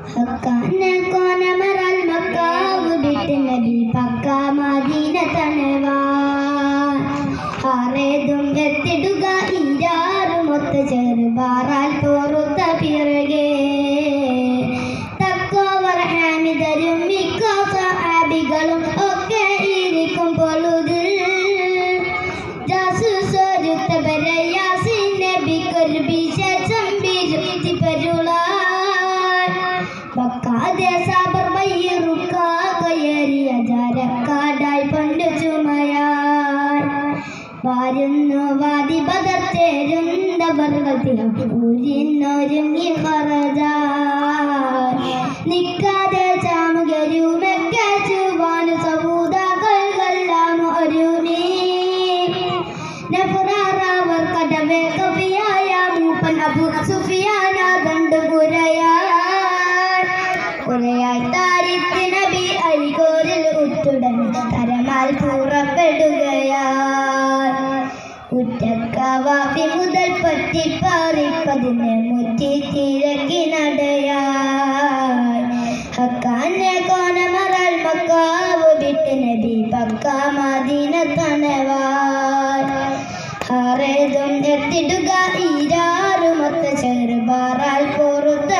ഹക്കാനെ കോനമറൽ macaw വിട്ട് നബി പക്ക Medina തണവാൻ ആറേതും എത്തിടുക ഈരാറുമൊത്ത് ചെറുപാറാൽ പോറുത്ത പിറകെ തക്കോവർ ഹാമിദരും മിക്ക സഹാബികളും ഒക്കെ ഇരിക്കും പൊളുതിൽ ജാസൂസൊരുത്തവരെ യാസീൻ നബിക്കൊരു വിശേഷം ബിരുത്തി പരുളാൻ ബക്കാതെ സാബർ വയ്യറുക്ക കയറിയ ജാരക്കാടായി പണ്ട് ചുമയാൻ വരുന്നു വാദി ബദർ ചേരുന്നവർഗൂരിന്നൊരുങ്ങി ഫറജാൻ നിക്കാതെ ചാമുകരുമൊക്കെ ചുവാനു സബൂതകൾക്കെല്ലാം ഒരുമി നഫറാറവർ കടവേ കവിയായ മൂപ്പൻ അബു സുഫിയാന ദണ്ടുപുരയായി താരിഖ് നബി അരികോരിൽ ഉറ്റുടൻ തരമാൽ പുറപ്പെടുകയാൽ ഉറ്റക്കവാഫി മുതൽ പറ്റിപ്പാറിപ്പതിനെ മുറ്റി തിരക്കി നടയാൽ ഹക്കാനെ കോനമറൽ മക്കാവ് വിട്ട് നബി പക്ക മദീന തണവാൻ ആറേതും എത്തിടുക ഈരാറുമൊത്ത ചെറുപാറാൽ പോറുത്ത